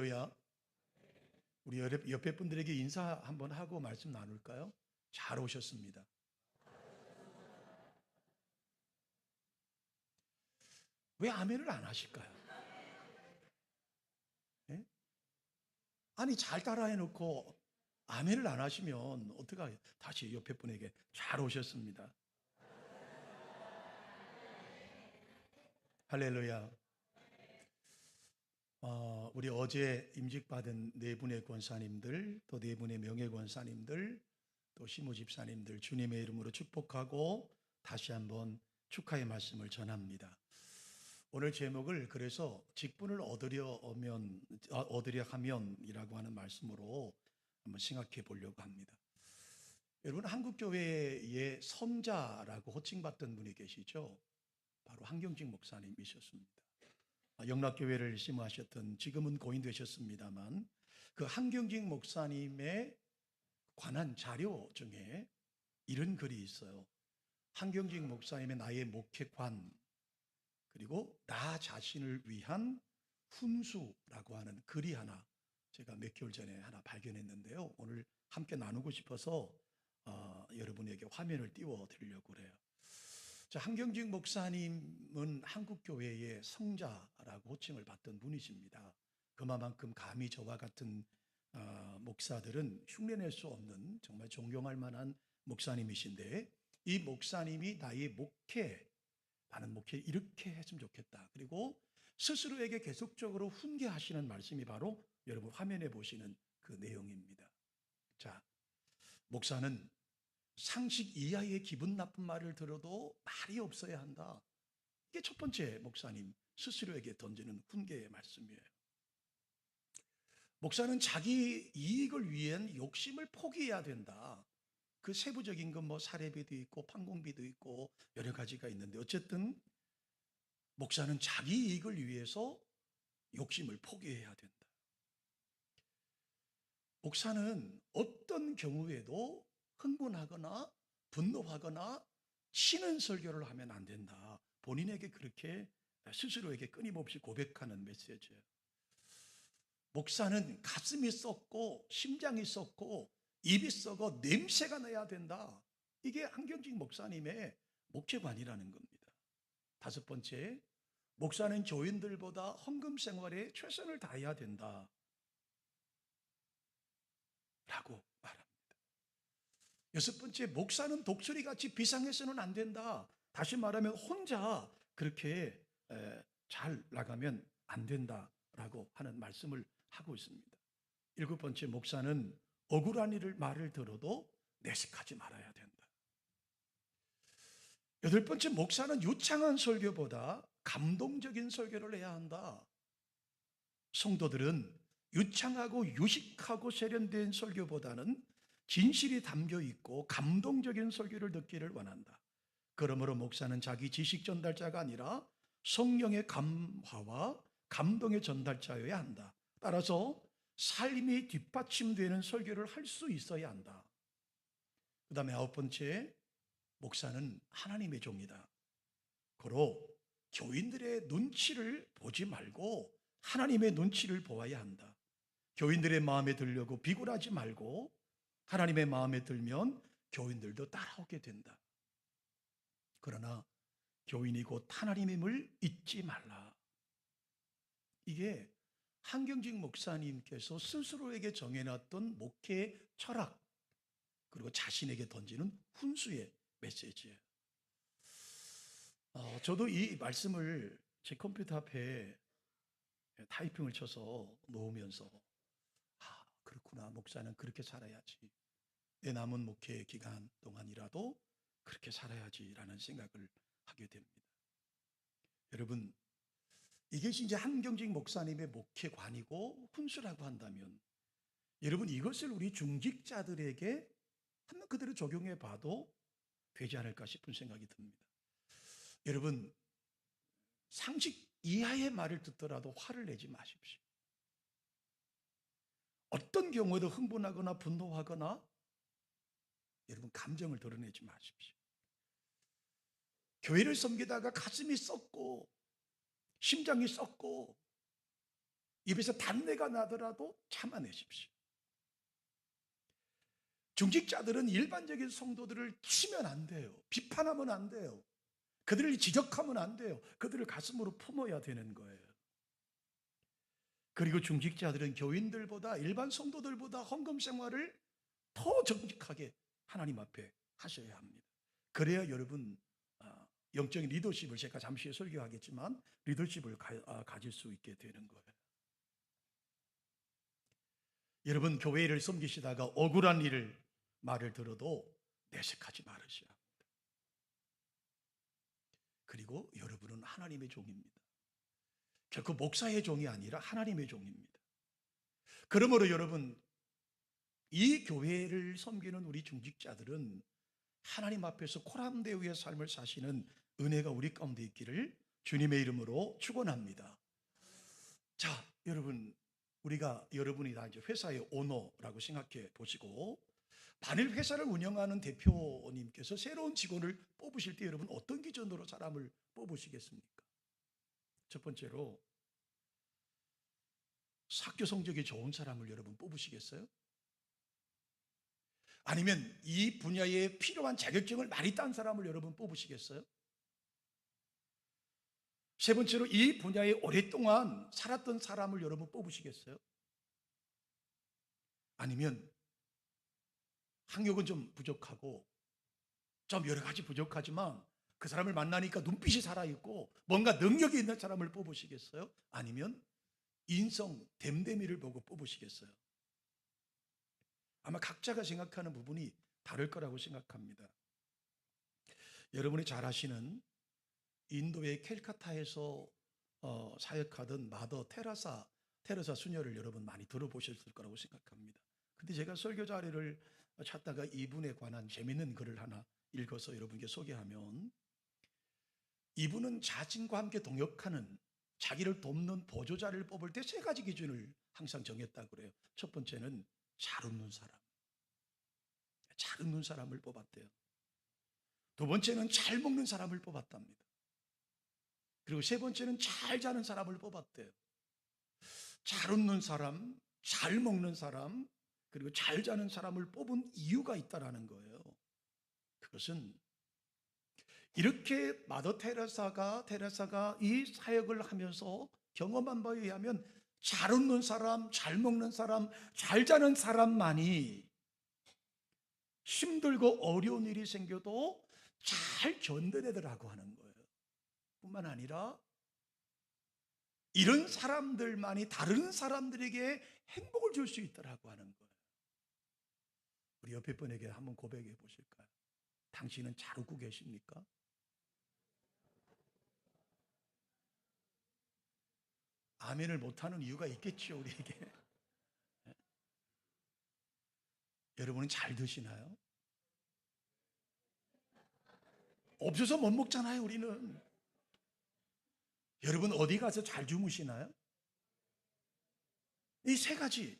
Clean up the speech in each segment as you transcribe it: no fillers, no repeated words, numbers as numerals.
할렐루야. 우리 옆에 분들에게 인사 한번 하고 말씀 나눌까요? 잘 오셨습니다. 왜 아멘을 안 하실까요? 예? 아니, 잘 따라해 놓고 아멘을 안 하시면 어떡하요? 다시 옆에 분에게 잘 오셨습니다. 할렐루야. 우리 어제 임직받은 네 분의 권사님들, 또 네 분의 명예권사님들, 또 시무집사님들 주님의 이름으로 축복하고 다시 한번 축하의 말씀을 전합니다. 오늘 제목을 그래서 직분을 얻으려 하면이라고 하는 말씀으로 한번 생각해 보려고 합니다. 여러분, 한국교회의 선자라고 호칭받던 분이 계시죠? 바로 한경직 목사님이셨습니다. 영락교회를 심호하셨던, 지금은 고인되셨습니다만, 그 한경직 목사님의 관한 자료 중에 이런 글이 있어요. 한경직 목사님의 나의 목회관, 그리고 나 자신을 위한 훈수라고 하는 글이 하나, 제가 몇 개월 전에 하나 발견했는데요. 오늘 함께 나누고 싶어서 여러분에게 화면을 띄워 드리려고 그래요. 자, 한경직 목사님은 한국교회의 성자라고 호칭을 받던 분이십니다. 그만큼 감히 저와 같은 목사들은 흉내낼 수 없는 정말 존경할 만한 목사님이신데, 이 목사님이 나의 목회, 나는 목회 이렇게 했으면 좋겠다, 그리고 스스로에게 계속적으로 훈계하시는 말씀이 바로 여러분 화면에 보시는 그 내용입니다. 자, 목사는 상식 이하의 기분 나쁜 말을 들어도 말이 없어야 한다. 이게 첫 번째 목사님 스스로에게 던지는 훈계의 말씀이에요. 목사는 자기 이익을 위한 욕심을 포기해야 된다. 그 세부적인 건 뭐 사례비도 있고 판공비도 있고 여러 가지가 있는데, 어쨌든 목사는 자기 이익을 위해서 욕심을 포기해야 된다. 목사는 어떤 경우에도 흥분하거나 분노하거나 치는 설교를 하면 안 된다. 본인에게 그렇게 스스로에게 끊임없이 고백하는 메시지예요. 목사는 가슴이 썩고 심장이 썩고 입이 썩어 냄새가 나야 된다. 이게 한경직 목사님의 목회관이라는 겁니다. 다섯 번째, 목사는 교인들보다 헌금 생활에 최선을 다해야 된다 라고 말합니다. 여섯 번째, 목사는 독수리같이 비상해서는 안 된다. 다시 말하면 혼자 그렇게 잘 나가면 안 된다라고 하는 말씀을 하고 있습니다. 일곱 번째, 목사는 억울한 일을 말을 들어도 내색하지 말아야 된다. 여덟 번째, 목사는 유창한 설교보다 감동적인 설교를 해야 한다. 성도들은 유창하고 유식하고 세련된 설교보다는 진실이 담겨 있고 감동적인 설교를 듣기를 원한다. 그러므로 목사는 자기 지식 전달자가 아니라 성령의 감화와 감동의 전달자여야 한다. 따라서 삶이 뒷받침되는 설교를 할 수 있어야 한다. 그 다음에 아홉 번째, 목사는 하나님의 종이다. 고로 교인들의 눈치를 보지 말고 하나님의 눈치를 보아야 한다. 교인들의 마음에 들려고 비굴하지 말고 하나님의 마음에 들면 교인들도 따라오게 된다. 그러나 교인이 곧 하나님임을 잊지 말라. 이게 한경직 목사님께서 스스로에게 정해놨던 목회의 철학, 그리고 자신에게 던지는 훈수의 메시지예요. 저도 이 말씀을 제 컴퓨터 앞에 타이핑을 쳐서 놓으면서 그렇구나, 목사는 그렇게 살아야지, 내 남은 목회 기간 동안이라도 그렇게 살아야지라는 생각을 하게 됩니다. 여러분, 이것이 이제 한경직 목사님의 목회관이고 훈수라고 한다면, 여러분, 이것을 우리 중직자들에게 한번 그대로 적용해 봐도 되지 않을까 싶은 생각이 듭니다. 여러분, 상식 이하의 말을 듣더라도 화를 내지 마십시오. 어떤 경우에도 흥분하거나 분노하거나 여러분 감정을 드러내지 마십시오. 교회를 섬기다가 가슴이 썩고 심장이 썩고 입에서 단내가 나더라도 참아내십시오. 중직자들은 일반적인 성도들을 치면 안 돼요. 비판하면 안 돼요. 그들을 지적하면 안 돼요. 그들을 가슴으로 품어야 되는 거예요. 그리고 중직자들은 교인들보다, 일반 성도들보다 헌금 생활을 더 정직하게 하나님 앞에 하셔야 합니다. 그래야 여러분 영적인 리더십을, 제가 잠시 후에 설교하겠지만 리더십을 가질 수 있게 되는 거예요. 여러분, 교회를 섬기시다가 억울한 말을 들어도 내색하지 말으셔야 합니다. 그리고 여러분은 하나님의 종입니다. 결코 목사의 종이 아니라 하나님의 종입니다. 그러므로 여러분, 이 교회를 섬기는 우리 중직자들은 하나님 앞에서 코람데우의 삶을 사시는 은혜가 우리 가운데 있기를 주님의 이름으로 축원합니다. 자, 여러분, 여러분이 다 이제 회사의 오너라고 생각해 보시고, 만일 회사를 운영하는 대표님께서 새로운 직원을 뽑으실 때 여러분 어떤 기준으로 사람을 뽑으시겠습니까? 첫 번째로 학교 성적이 좋은 사람을 여러분 뽑으시겠어요? 아니면 이 분야에 필요한 자격증을 많이 딴 사람을 여러분 뽑으시겠어요? 세 번째로 이 분야에 오랫동안 살았던 사람을 여러분 뽑으시겠어요? 아니면 학력은 좀 부족하고 좀 여러 가지 부족하지만 그 사람을 만나니까 눈빛이 살아있고 뭔가 능력이 있는 사람을 뽑으시겠어요? 아니면 인성, 됨됨이를 보고 뽑으시겠어요? 아마 각자가 생각하는 부분이 다를 거라고 생각합니다. 여러분이 잘 아시는 인도의 캘카타에서 사역하던 마더 테레사 수녀를 여러분 많이 들어보셨을 거라고 생각합니다. 근데 제가 설교 자료를 찾다가 이분에 관한 재미있는 글을 하나 읽어서 여러분께 소개하면, 이분은 자신과 함께 동역하는, 자기를 돕는 보조자를 뽑을 때 세 가지 기준을 항상 정했다고 그래요. 첫 번째는 잘 웃는 사람. 잘 웃는 사람을 뽑았대요. 두 번째는 잘 먹는 사람을 뽑았답니다. 그리고 세 번째는 잘 자는 사람을 뽑았대요. 잘 웃는 사람, 잘 먹는 사람, 그리고 잘 자는 사람을 뽑은 이유가 있다라는 거예요. 그것은 이렇게 마더 테레사가 이 사역을 하면서 경험한 바에 의하면 잘 웃는 사람, 잘 먹는 사람, 잘 자는 사람만이 힘들고 어려운 일이 생겨도 잘 견뎌내더라고 하는 거예요. 뿐만 아니라 이런 사람들만이 다른 사람들에게 행복을 줄 수 있더라고 하는 거예요. 우리 옆에 분에게 한번 고백해 보실까요? 당신은 잘 웃고 계십니까? 아멘을 못하는 이유가 있겠죠, 우리에게. 여러분은 잘 드시나요? 없어서 못 먹잖아요, 우리는. 여러분 어디 가서 잘 주무시나요? 이 세 가지.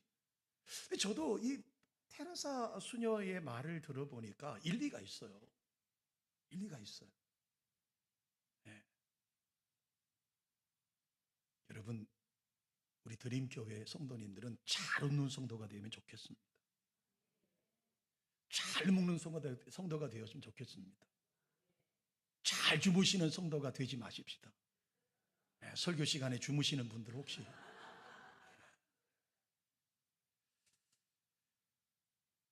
저도 이 테레사 수녀의 말을 들어보니까 일리가 있어요. 일리가 있어요. 네. 여러분, 우리 드림교회 성도님들은 잘 웃는 성도가 되면 좋겠습니다. 잘 먹는 성도가 되었으면 좋겠습니다. 잘 주무시는 성도가 되지 마십시다. 네, 설교 시간에 주무시는 분들 혹시.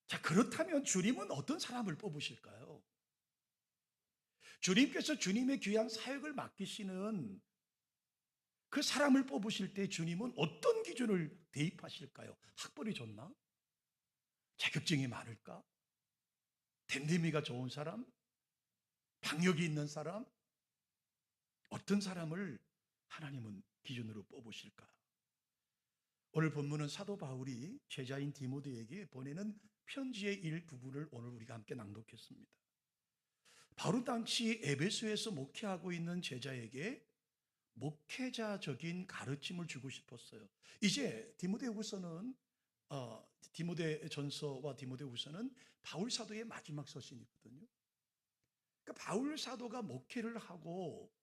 자, 그렇다면 주님은 어떤 사람을 뽑으실까요? 주님께서 주님의 귀한 사역을 맡기시는 그 사람을 뽑으실 때 주님은 어떤 기준을 대입하실까요? 학벌이 좋나? 자격증이 많을까? 됨됨이가 좋은 사람? 박력이 있는 사람? 어떤 사람을 하나님은 기준으로 뽑으실까? 오늘 본문은 사도 바울이 제자인 디모데에게 보내는 편지의 일부분을 오늘 우리가 함께 낭독했습니다. 바울은 당시 에베소에서 목회하고 있는 제자에게 목회자적인 가르침을 주고 싶었어요. 이제 디모데전서와 디모데후서는 바울 사도의 마지막 서신이거든요. 그러니까 바울 사도가 목회를 하고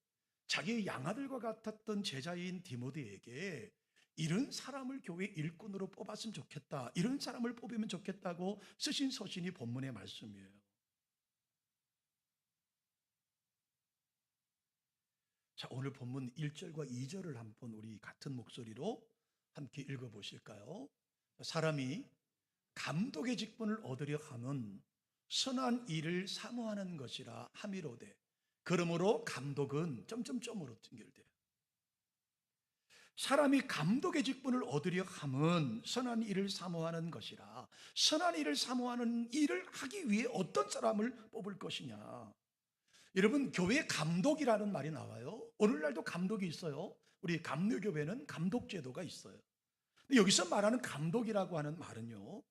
자기의 양아들과 같았던 제자인 디모데에게 이런 사람을 교회 일꾼으로 뽑았으면 좋겠다, 이런 사람을 뽑으면 좋겠다고 쓰신 서신이 본문의 말씀이에요. 자, 오늘 본문 1절과 2절을 한번 우리 같은 목소리로 함께 읽어보실까요? 사람이 감독의 직분을 얻으려 함은 선한 일을 사모하는 것이라 함이로되 그러므로 감독은 점점점으로 연결돼요. 사람이 감독의 직분을 얻으려 함은 선한 일을 사모하는 것이라, 선한 일을 사모하는 일을 하기 위해 어떤 사람을 뽑을 것이냐. 여러분, 교회 감독이라는 말이 나와요. 오늘날도 감독이 있어요. 우리 감리교회는 감독제도가 있어요. 근데 여기서 말하는 감독이라고 하는 말은요,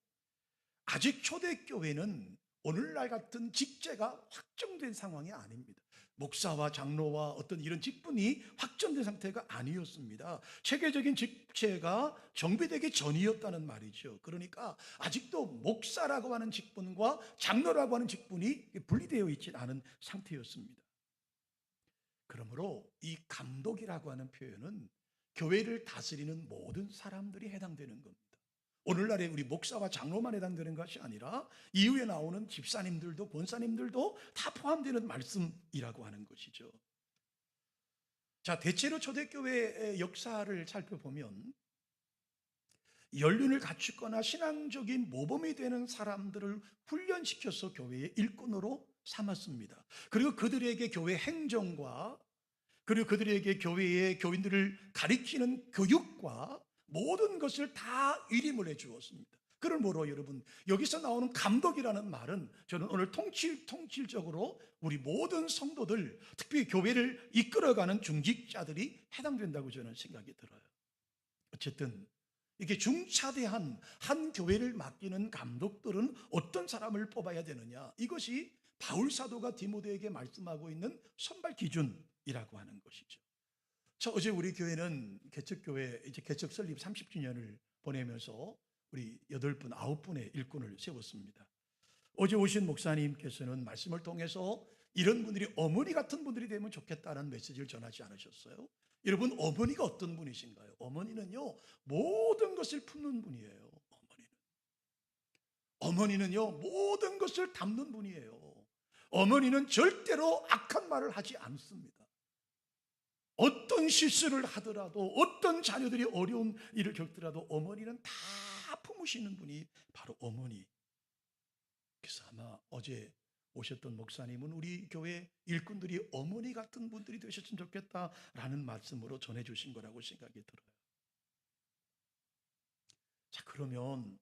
아직 초대교회는 오늘날 같은 직제가 확정된 상황이 아닙니다. 목사와 장로와 어떤 이런 직분이 확정된 상태가 아니었습니다. 체계적인 직제가 정비되기 전이었다는 말이죠. 그러니까 아직도 목사라고 하는 직분과 장로라고 하는 직분이 분리되어 있지 않은 상태였습니다. 그러므로 이 감독이라고 하는 표현은 교회를 다스리는 모든 사람들이 해당되는 겁니다. 오늘날에 우리 목사와 장로만 해당되는 것이 아니라 이후에 나오는 집사님들도 권사님들도 다 포함되는 말씀이라고 하는 것이죠. 자, 대체로 초대교회의 역사를 살펴보면 연륜을 갖추거나 신앙적인 모범이 되는 사람들을 훈련시켜서 교회의 일꾼으로 삼았습니다. 그리고 그들에게 교회 행정과 그리고 그들에게 교회의 교인들을 가리키는 교육과 모든 것을 다 위임을 해 주었습니다. 그러므로 여러분, 여기서 나오는 감독이라는 말은 저는 오늘 통칠적으로 우리 모든 성도들, 특히 교회를 이끌어가는 중직자들이 해당된다고 저는 생각이 들어요. 어쨌든 이게 중차대한 한 교회를 맡기는 감독들은 어떤 사람을 뽑아야 되느냐, 이것이 바울 사도가 디모데에게 말씀하고 있는 선발 기준이라고 하는 것이죠. 자, 어제 우리 교회는 개척교회 이제 개척 설립 30주년을 보내면서 우리 8분, 9분의 일꾼을 세웠습니다. 어제 오신 목사님께서는 말씀을 통해서 이런 분들이 어머니 같은 분들이 되면 좋겠다는 메시지를 전하지 않으셨어요? 여러분, 어머니가 어떤 분이신가요? 어머니는요, 모든 것을 품는 분이에요. 어머니는요, 모든 것을 담는 분이에요. 어머니는 절대로 악한 말을 하지 않습니다. 어떤 실수를 하더라도, 어떤 자녀들이 어려운 일을 겪더라도 어머니는 다 품으시는 분이 바로 어머니. 그래서 아마 어제 오셨던 목사님은 우리 교회 일꾼들이 어머니 같은 분들이 되셨으면 좋겠다라는 말씀으로 전해주신 거라고 생각이 들어요. 자, 그러면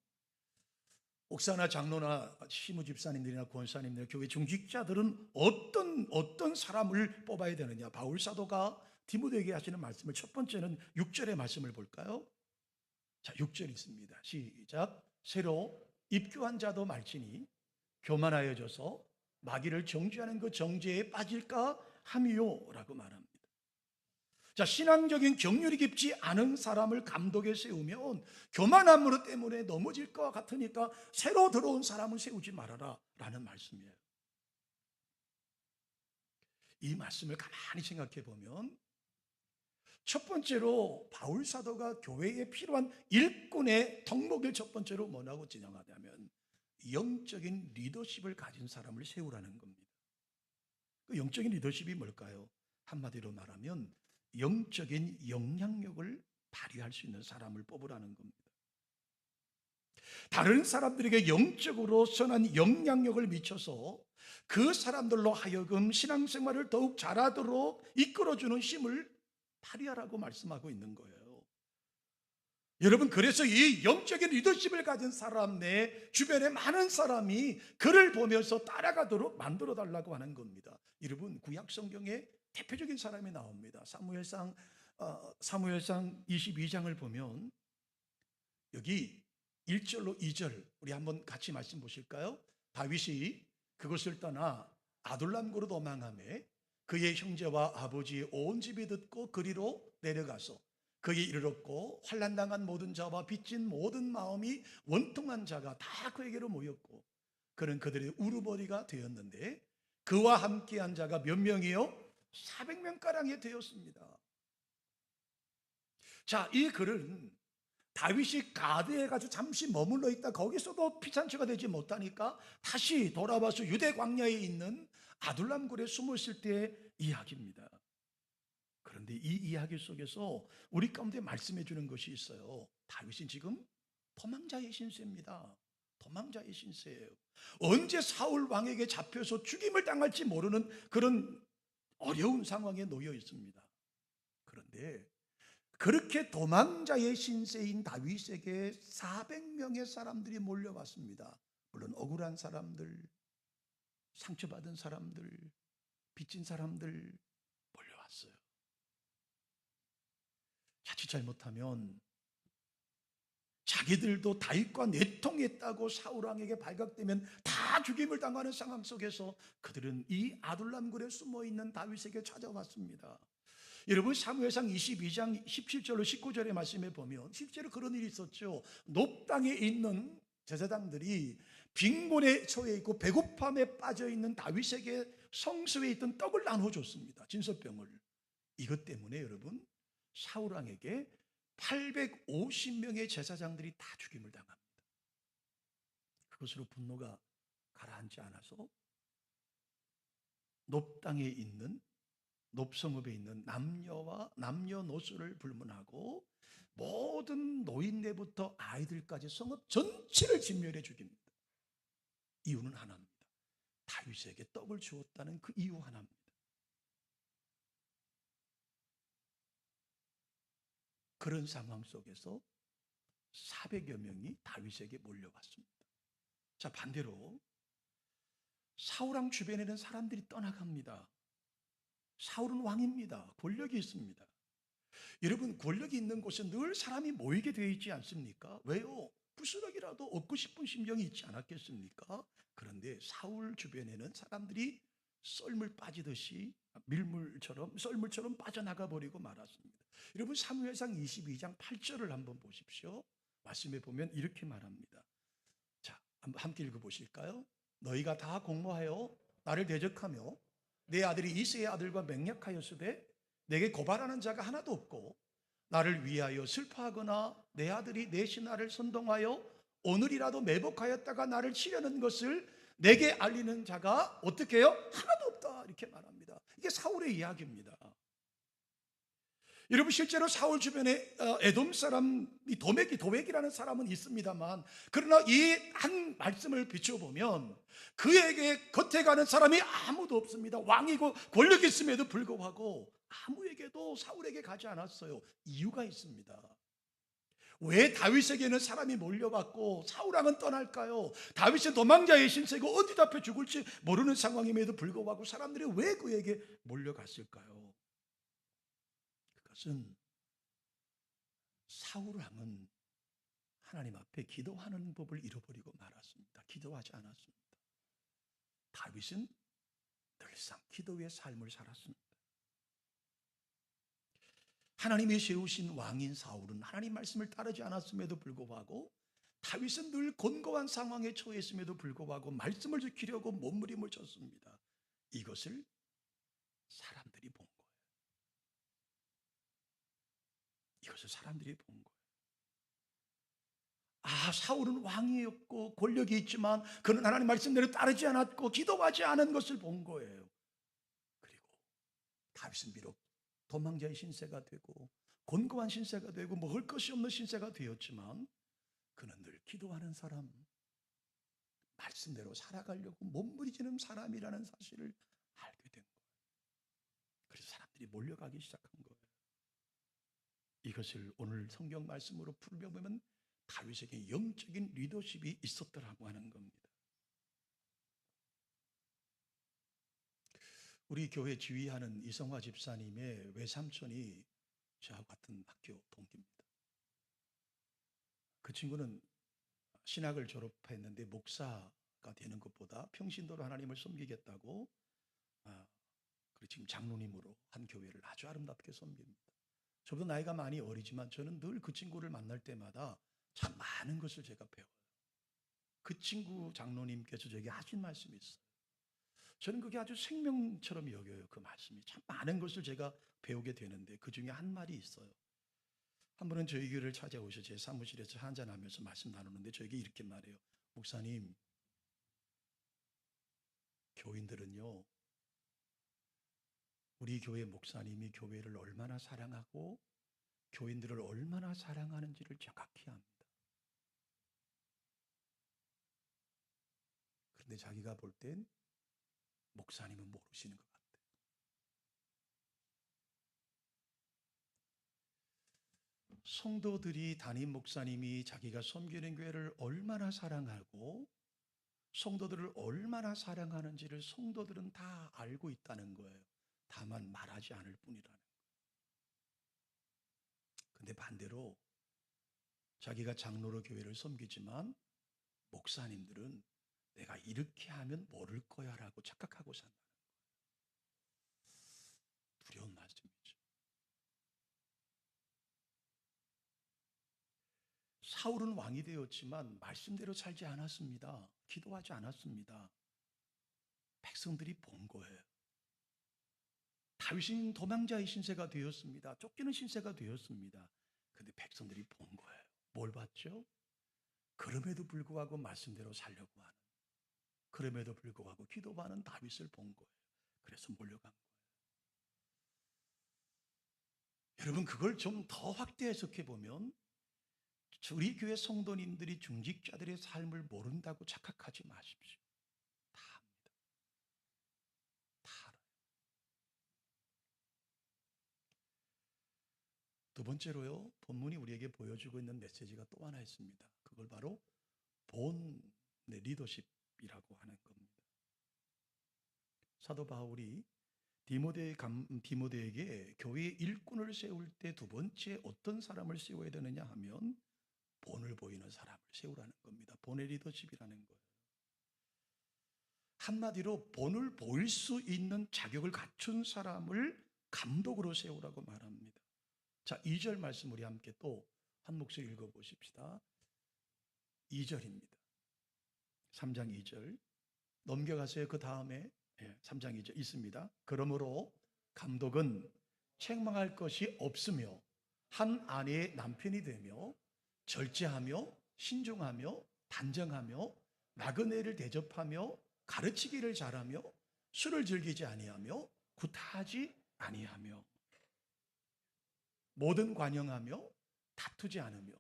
목사나 장로나 시무 집사님들이나 권사님들, 교회 중직자들은 어떤 사람을 뽑아야 되느냐? 바울 사도가 디모데에게 하시는 말씀을 첫 번째는 6절의 말씀을 볼까요? 자, 6절 있습니다. 시작. 새로 입교한 자도 말지니 교만하여져서 마귀를 정죄하는 그 정죄에 빠질까 함이요 라고 말합니다. 자, 신앙적인 경륜이 깊지 않은 사람을 감독에 세우면 교만함으로 때문에 넘어질 것 같으니까 새로 들어온 사람은 세우지 말아라 라는 말씀이에요. 이 말씀을 가만히 생각해 보면 첫 번째로 바울 사도가 교회에 필요한 일꾼의 덕목을 첫 번째로 뭐라고 지정하냐면 영적인 리더십을 가진 사람을 세우라는 겁니다. 그 영적인 리더십이 뭘까요? 한마디로 말하면 영적인 영향력을 발휘할 수 있는 사람을 뽑으라는 겁니다. 다른 사람들에게 영적으로 선한 영향력을 미쳐서 그 사람들로 하여금 신앙생활을 더욱 잘하도록 이끌어주는 힘을 발휘하라고 말씀하고 있는 거예요. 여러분, 그래서 이 영적인 리더십을 가진 사람 내 주변에 많은 사람이 그를 보면서 따라가도록 만들어 달라고 하는 겁니다. 여러분, 구약 성경에 대표적인 사람이 나옵니다. 사무엘상 22장을 보면 여기 1절로 2절 우리 한번 같이 말씀 보실까요? 다윗이 그것을 떠나 아둘람고로 도망하매 그의 형제와 아버지의 온 집이 듣고 그리로 내려가서 그에 이르렀고 환난당한 모든 자와 빚진 모든 마음이 원통한 자가 다 그에게로 모였고 그는 그들의 우두머리가 되었는데 그와 함께한 자가 몇 명이요? 400명가량이 되었습니다. 자, 이 글은 다윗이 가드에 가서 잠시 머물러 있다 거기서도 피sancho가 되지 못하니까 다시 돌아와서 유대 광야에 있는 아둘람 굴에 숨어 있을 때의 이야기입니다. 그런데 이 이야기 속에서 우리 가운데 말씀해 주는 것이 있어요. 다윗은 지금 도망자의 신세입니다. 도망자의 신세예요. 언제 사울 왕에게 잡혀서 죽임을 당할지 모르는 그런 어려운 상황에 놓여 있습니다. 그런데 그렇게 도망자의 신세인 다윗에게 400명의 사람들이 몰려왔습니다. 물론 억울한 사람들, 상처받은 사람들, 빚진 사람들 몰려왔어요. 자칫 잘못하면 자기들도 다윗과 내통했다고 사울 왕에게 발각되면 다 죽임을 당하는 상황 속에서 그들은 이 아둘람 굴에 숨어 있는 다윗에게 찾아왔습니다. 여러분, 사무엘상 22장 17절로 19절의 말씀에 보면 실제로 그런 일이 있었죠. 높 땅에 있는 제사장들이 빈곤에 처해 있고 배고픔에 빠져 있는 다윗에게 성소에 있던 떡을 나눠줬습니다. 진설병을. 이것 때문에 여러분, 사울 왕에게 850명의 제사장들이 다 죽임을 당합니다. 그것으로 분노가 가라앉지 않아서 높 땅에 있는 높성읍에 있는 남녀노소를 불문하고 모든 노인네부터 아이들까지 성읍 전체를 진멸해 죽입니다. 이유는 하나입니다. 다윗에게 떡을 주었다는 그 이유 하나입니다. 그런 상황 속에서 400여 명이 다윗에게 몰려왔습니다. 자, 반대로 사울왕 주변에는 사람들이 떠나갑니다. 사울은 왕입니다. 권력이 있습니다. 여러분, 권력이 있는 곳에 늘 사람이 모이게 되어 있지 않습니까? 왜요? 부스럭이라도 얻고 싶은 심정이 있지 않았겠습니까? 그런데 사울 주변에는 사람들이 썰물 빠지듯이 썰물처럼 빠져나가 버리고 말았습니다. 여러분, 사무엘상 22장 8절을 한번 보십시오. 말씀에 보면 이렇게 말합니다. 자, 함께 읽어보실까요? 너희가 다 공모하여 나를 대적하며 내 아들이 이새의 아들과 맹약하였으되 내게 고발하는 자가 하나도 없고 나를 위하여 슬퍼하거나 내 아들이 내 신하를 선동하여 오늘이라도 매복하였다가 나를 치려는 것을 내게 알리는 자가 어떻게 해요? 하나도 없다, 이렇게 말합니다. 이게 사울의 이야기입니다. 여러분, 실제로 사울 주변에 에돔 사람 도맥이라는 사람은 있습니다만, 그러나 이 한 말씀을 비춰보면 그에게 겉에 가는 사람이 아무도 없습니다. 왕이고 권력이 있음에도 불구하고 아무에게도 사울에게 가지 않았어요. 이유가 있습니다. 왜 다윗에게는 사람이 몰려왔고 사울왕은 떠날까요? 다윗은 도망자의 신세고 어디 잡혀 죽을지 모르는 상황임에도 불구하고 사람들이 왜 그에게 몰려갔을까요? 그것은 사울왕은 하나님 앞에 기도하는 법을 잃어버리고 말았습니다. 기도하지 않았습니다. 다윗은 늘상 기도의 삶을 살았습니다. 하나님이 세우신 왕인 사울은 하나님 말씀을 따르지 않았음에도 불구하고 다윗은 늘 곤고한 상황에 처했음에도 불구하고 말씀을 지키려고 몸부림을 쳤습니다. 이것을 사람들이 본 거예요. 이것을 사람들이 본 거예요. 사울은 왕이었고 권력이 있지만 그는 하나님 말씀대로 따르지 않았고 기도하지 않은 것을 본 거예요. 그리고 다윗은 비록 도망자의 신세가 되고 곤고한 신세가 되고 먹을 것이 없는 신세가 되었지만 그는 늘 기도하는 사람, 말씀대로 살아가려고 몸부림치는 사람이라는 사실을 알게 된 거예요. 그래서 사람들이 몰려가기 시작한 거예요. 이것을 오늘 성경 말씀으로 풀어보면 다윗에게 영적인 리더십이 있었더라고 하는 겁니다. 우리 교회 지휘하는 이성화 집사님의 외삼촌이 저하고 같은 학교 동기입니다. 그 친구는 신학을 졸업했는데 목사가 되는 것보다 평신도로 하나님을 섬기겠다고 그리고 지금 장로님으로 한 교회를 아주 아름답게 섬깁니다. 저보다 나이가 많이 어리지만 저는 늘 그 친구를 만날 때마다 참 많은 것을 제가 배워요. 그 친구 장로님께서 저에게 하신 말씀이 있어요. 저는 그게 아주 생명처럼 여겨요. 그 말씀이 참 많은 것을 제가 배우게 되는데 그 중에 한 말이 있어요. 한 번은 저희 교회를 찾아오셔 제 사무실에서 한잔하면서 말씀 나누는데 저에게 이렇게 말해요. 목사님, 교인들은요, 우리 교회 목사님이 교회를 얼마나 사랑하고 교인들을 얼마나 사랑하는지를 정확히 압니다. 그런데 자기가 볼 땐 목사님은 모르시는 것 같아요. 성도들이 담임 목사님이 자기가 섬기는 교회를 얼마나 사랑하고 성도들을 얼마나 사랑하는지를 성도들은 다 알고 있다는 거예요. 다만 말하지 않을 뿐이라는 거예요. 근데 반대로 자기가 장로로 교회를 섬기지만 목사님들은 내가 이렇게 하면 모를 거야 라고 착각하고 산다는 거예요. 두려운 말씀이죠. 사울은 왕이 되었지만 말씀대로 살지 않았습니다. 기도하지 않았습니다. 백성들이 본 거예요. 다윗은 도망자의 신세가 되었습니다. 쫓기는 신세가 되었습니다. 근데 백성들이 본 거예요. 뭘 봤죠? 그럼에도 불구하고 말씀대로 살려고 하는, 그럼에도 불구하고 기도하는 다윗을 본 거예요. 그래서 몰려간 거예요. 여러분, 그걸 좀 더 확대 해석해 보면 우리 교회 성도님들이 중직자들의 삶을 모른다고 착각하지 마십시오. 다 압니다. 다 알아요. 두 번째로요, 본문이 우리에게 보여주고 있는 메시지가 또 하나 있습니다. 그걸 바로 본의 리더십이라고 하는 겁니다. 사도 바울이 디모데에게 교회의 일꾼을 세울 때 두 번째 어떤 사람을 세워야 되느냐 하면 본을 보이는 사람을 세우라는 겁니다. 본의 리더십이라는 거예요. 한마디로 본을 보일 수 있는 자격을 갖춘 사람을 감독으로 세우라고 말합니다. 자, 2절 말씀 우리 함께 또 한 목소리 읽어보십시다. 2절입니다. 3장 2절 넘겨가세요. 그 다음에 3장 2절 있습니다. 그러므로 감독은 책망할 것이 없으며 한 아내의 남편이 되며 절제하며 신중하며 단정하며 나그네를 대접하며 가르치기를 잘하며 술을 즐기지 아니하며 구타하지 아니하며 모든 관용하며 다투지 않으며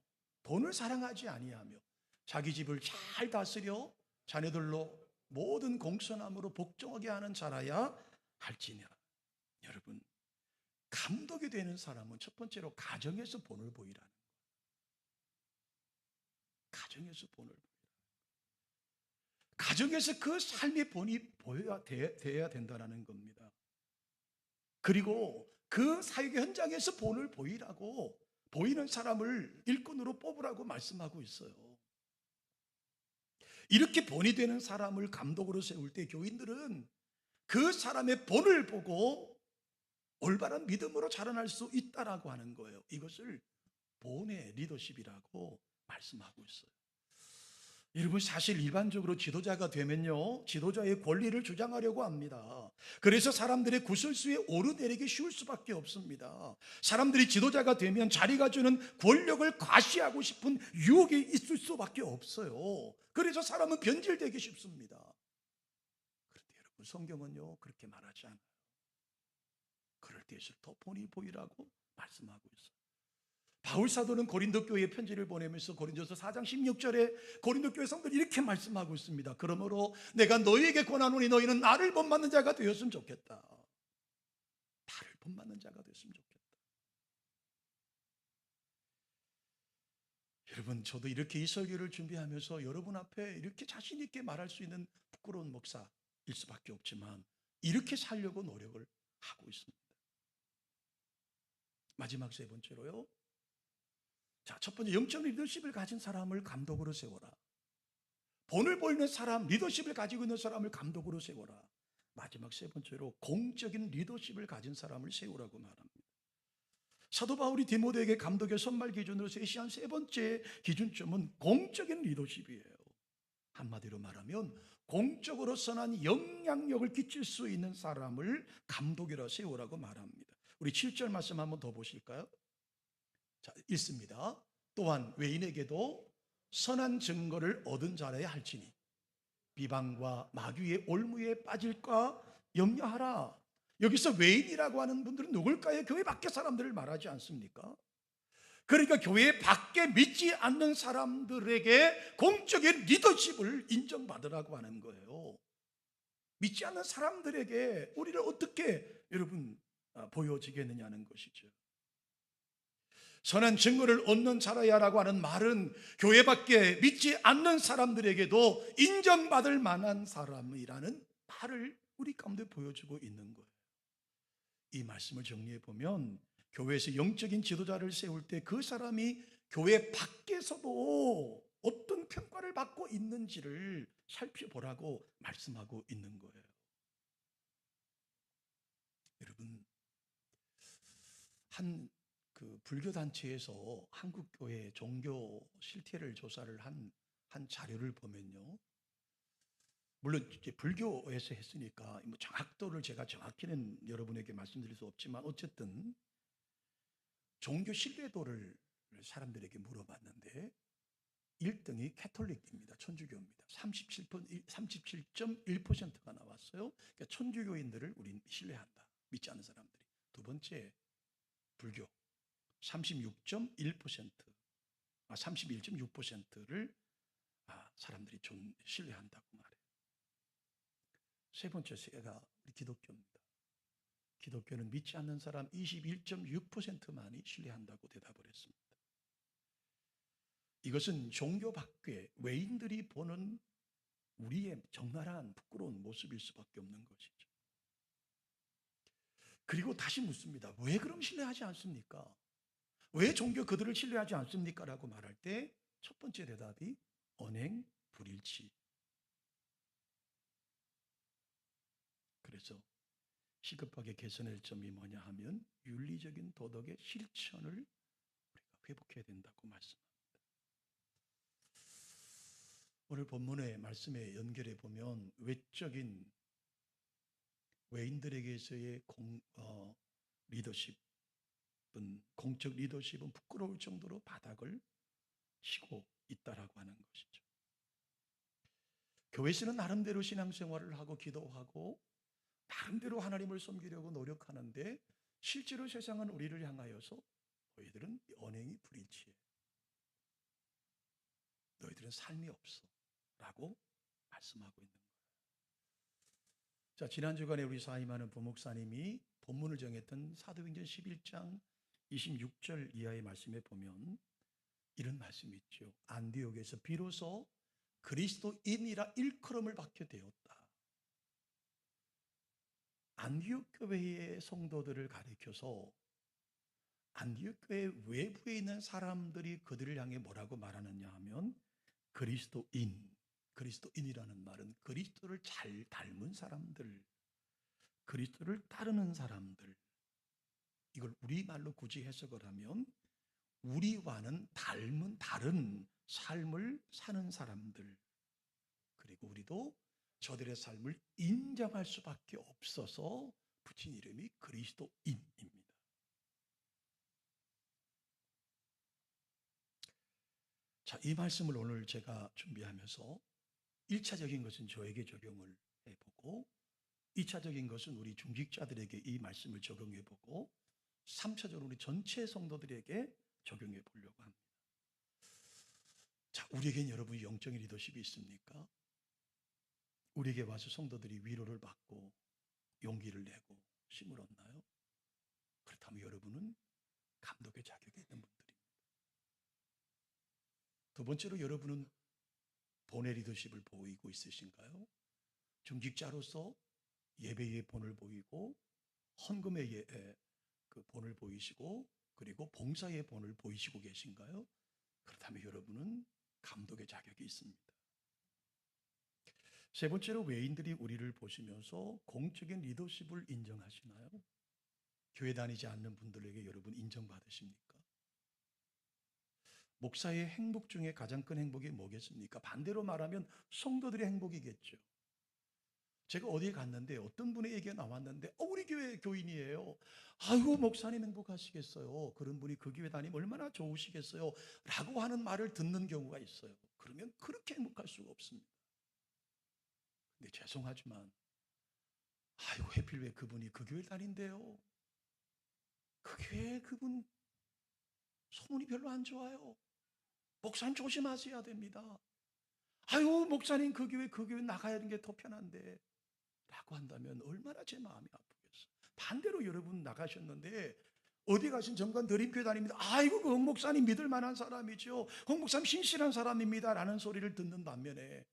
돈을 사랑하지 아니하며 자기 집을 잘 다스려 자녀들로 모든 공손함으로 복종하게 하는 자라야 할지니라. 여러분, 감독이 되는 사람은 첫 번째로 가정에서 본을 보이라는 거예요. 가정에서 본을 보이라. 가정에서 그 삶의 본이 되어야 된다는 겁니다. 그리고 그 사역의 현장에서 본을 보이라고, 보이는 사람을 일꾼으로 뽑으라고 말씀하고 있어요. 이렇게 본이 되는 사람을 감독으로 세울 때 교인들은 그 사람의 본을 보고 올바른 믿음으로 자라날 수 있다라고 하는 거예요. 이것을 본의 리더십이라고 말씀하고 있어요. 여러분, 사실 일반적으로 지도자가 되면요, 지도자의 권리를 주장하려고 합니다. 그래서 사람들의 구설수에 오르내리기 쉬울 수밖에 없습니다. 사람들이 지도자가 되면 자리가 주는 권력을 과시하고 싶은 유혹이 있을 수밖에 없어요. 그래서 사람은 변질되기 쉽습니다. 그런데 여러분, 성경은요 그렇게 말하지 않아요. 그럴 때일수록 더 본이 보이라고 말씀하고 있어요. 바울 사도는 고린도 교회에 편지를 보내면서 고린도서 4장 16절에 고린도 교회 성도들이 이렇게 말씀하고 있습니다. 그러므로 내가 너희에게 권하노니 너희는 나를 본받는 자가 되었으면 좋겠다. 나를 본받는 자가 되었으면 좋겠다. 여러분, 저도 이렇게 이 설교를 준비하면서 여러분 앞에 이렇게 자신 있게 말할 수 있는 부끄러운 목사일 수밖에 없지만 이렇게 살려고 노력을 하고 있습니다. 마지막 세 번째로요, 자, 첫 번째, 영적 리더십을 가진 사람을 감독으로 세워라. 본을 보이는 사람, 리더십을 가지고 있는 사람을 감독으로 세워라. 마지막 세 번째로 공적인 리더십을 가진 사람을 세우라고 말합니다. 사도 바울이 디모데에게 감독의 선발 기준으로 제시한 세 번째 기준점은 공적인 리더십이에요. 한마디로 말하면 공적으로 선한 영향력을 끼칠 수 있는 사람을 감독이라 세우라고 말합니다. 우리 7절 말씀 한번 더 보실까요? 자, 읽습니다. 또한 외인에게도 선한 증거를 얻은 자라야 할지니 비방과 마귀의 올무에 빠질까 염려하라. 여기서 외인이라고 하는 분들은 누굴까요? 교회 밖의 사람들을 말하지 않습니까? 그러니까 교회 밖에 믿지 않는 사람들에게 공적인 리더십을 인정받으라고 하는 거예요. 믿지 않는 사람들에게 우리를 어떻게 여러분 보여지겠느냐는 것이죠. 선한 증거를 얻는 자라야라고 하는 말은 교회 밖에 믿지 않는 사람들에게도 인정받을 만한 사람이라는 말을 우리 가운데 보여주고 있는 거예요. 이 말씀을 정리해 보면 교회에서 영적인 지도자를 세울 때 그 사람이 교회 밖에서도 어떤 평가를 받고 있는지를 살펴보라고 말씀하고 있는 거예요. 여러분, 한 불교 단체에서 한국 교회 종교 실태를 조사를 한 자료를 보면요. 물론 이제 불교에서 했으니까 뭐 정확도를 제가 정확히는 여러분에게 말씀드릴 수 없지만 어쨌든 종교 신뢰도를 사람들에게 물어봤는데 1등이 캐톨릭입니다. 천주교입니다. 37.1%가 나왔어요. 그러니까 천주교인들을 우린 신뢰한다. 믿지 않는 사람들이. 두 번째 불교 36.1%, 31.6%를 사람들이 좀 신뢰한다고 말해요. 세 번째 세가 우리 기독교입니다. 기독교는 믿지 않는 사람 21.6%만이 신뢰한다고 대답을 했습니다. 이것은 종교 밖에 외인들이 보는 우리의 적나라한 부끄러운 모습일 수밖에 없는 것이죠. 그리고 다시 묻습니다. 왜 그럼 신뢰하지 않습니까? 왜 종교 그들을 신뢰하지 않습니까? 라고 말할 때 첫 번째 대답이 언행 불일치. 그래서 시급하게 개선할 점이 뭐냐 하면 윤리적인 도덕의 실천을 우리가 회복해야 된다고 말씀합니다. 오늘 본문의 말씀에 연결해 보면 외적인 외인들에게서의 리더십은 공적 리더십은 부끄러울 정도로 바닥을 치고 있다라고 하는 것이죠. 교회에서는 나름대로 신앙생활을 하고 기도하고 나름대로 하나님을 섬기려고 노력하는데 실제로 세상은 우리를 향하여서 너희들은 언행이 불일치해. 너희들은 삶이 없어. 라고 말씀하고 있는 거예요. 자, 지난 주간에 우리 사임하는 부목사님이 본문을 정했던 사도행전 11장 26절 이하의 말씀에 보면 이런 말씀이 있죠. 안디옥에서 비로소 그리스도인이라 일컬음을 받게 되었다. 안디옥 교회의 성도들을 가리켜서 안디옥 교회 외부에 있는 사람들이 그들을 향해 뭐라고 말하느냐 하면 그리스도인이라는 말은 그리스도를 잘 닮은 사람들, 그리스도를 따르는 사람들. 이걸 우리말로 굳이 해석을 하면 우리와는 닮은 다른 삶을 사는 사람들. 그리고 우리도 저들의 삶을 인정할 수밖에 없어서 붙인 이름이 그리스도인입니다. 자, 이 말씀을 오늘 제가 준비하면서 1차적인 것은 저에게 적용을 해보고 2차적인 것은 우리 중직자들에게 이 말씀을 적용해보고 3차적으로 우리 전체 성도들에게 적용해 보려고 합니다. 자, 우리에겐 여러분 영적인 리더십이 있습니까? 우리에게 와서 성도들이 위로를 받고 용기를 내고 힘을 얻나요? 그렇다면 여러분은 감독의 자격이 있는 분들입니다. 두 번째로 여러분은 본의 리더십을 보이고 있으신가요? 중직자로서 예배의 본을 보이고 헌금의 그 본을 보이시고 그리고 봉사의 본을 보이시고 계신가요? 그렇다면 여러분은 감독의 자격이 있습니다. 세 번째로 외인들이 우리를 보시면서 공적인 리더십을 인정하시나요? 교회 다니지 않는 분들에게 여러분 인정받으십니까? 목사의 행복 중에 가장 큰 행복이 뭐겠습니까? 반대로 말하면 성도들의 행복이겠죠. 제가 어디에 갔는데 어떤 분의 얘기가 나왔는데 우리 교회 교인이에요. 아이고 목사님 행복하시겠어요. 그런 분이 그 교회 다니면 얼마나 좋으시겠어요. 라고 하는 말을 듣는 경우가 있어요. 그러면 그렇게 행복할 수가 없습니다. 근데 죄송하지만 아이고 하필 왜 그분이 그 교회 다닌대요. 그 교회 그분 소문이 별로 안 좋아요. 목사님 조심하셔야 됩니다. 아유 목사님 그 교회 나가야 하는 게 더 편한데 라고 한다면 얼마나 제 마음이 아프겠어요. 반대로 여러분 나가셨는데 어디 가신 정관 드림교회 다닙니다. 아이고 그 홍 목사님 믿을 만한 사람이죠. 홍 목사님 신실한 사람입니다 라는 소리를 듣는 반면에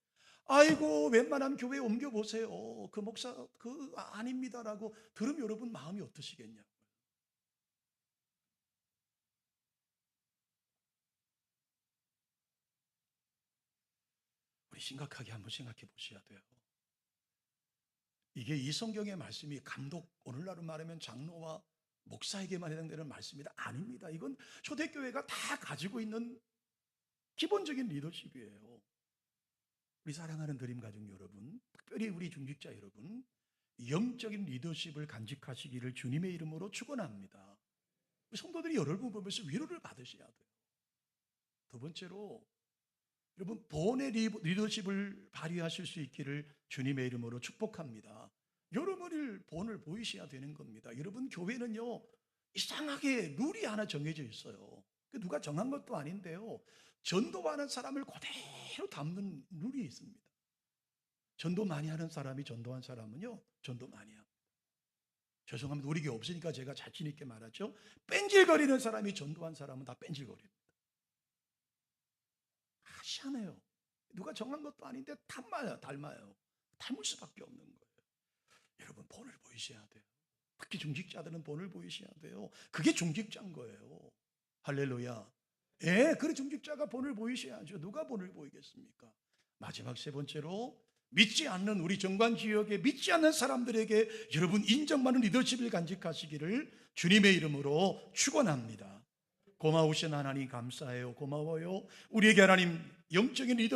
아이고 웬만하면 교회에 옮겨보세요. 그 목사 아닙니다라고 들으면 여러분 마음이 어떠시겠냐고요. 우리 심각하게 한번 생각해 보셔야 돼요. 이게 이 성경의 말씀이 감독, 오늘날로 말하면 장로와 목사에게만 해당되는 말씀이다? 아닙니다. 이건 초대교회가 다 가지고 있는 기본적인 리더십이에요. 우리 사랑하는 드림가족 여러분, 특별히 우리 중직자 여러분, 영적인 리더십을 간직하시기를 주님의 이름으로 축원합니다. 성도들이 여러분 보면서 위로를 받으셔야 돼요. 두 번째로 여러분 본의 리더십을 발휘하실 수 있기를 주님의 이름으로 축복합니다. 여러분이 본을 보이셔야 되는 겁니다. 여러분 교회는요 이상하게 룰이 하나 정해져 있어요. 누가 정한 것도 아닌데요, 전도하는 사람을 그대로 담는 룰이 있습니다. 전도 많이 하는 사람이 전도한 사람은요 전도 많이 합니다. 죄송합니다. 우리 교회 없으니까 제가 자신 있게 말하죠. 뺀질거리는 사람이 전도한 사람은 다 뺀질거립니다. 희한해요. 누가 정한 것도 아닌데 닮아요. 닮을 수밖에 없는 거예요. 여러분 본을 보이셔야 돼요. 특히 중직자들은 본을 보이셔야 돼요. 그게 중직자인 거예요. 할렐루야. 예, 그래 중직자가 본을 보이셔야죠. 누가 본을 보이겠습니까? 마지막 세 번째로 믿지 않는 우리 정관 지역에 믿지 않는 사람들에게 여러분 인정받는 리더십을 간직하시기를 주님의 이름으로 축원합니다. 고마우신 하나님 감사해요. 고마워요. 우리에게 하나님 영적인 리더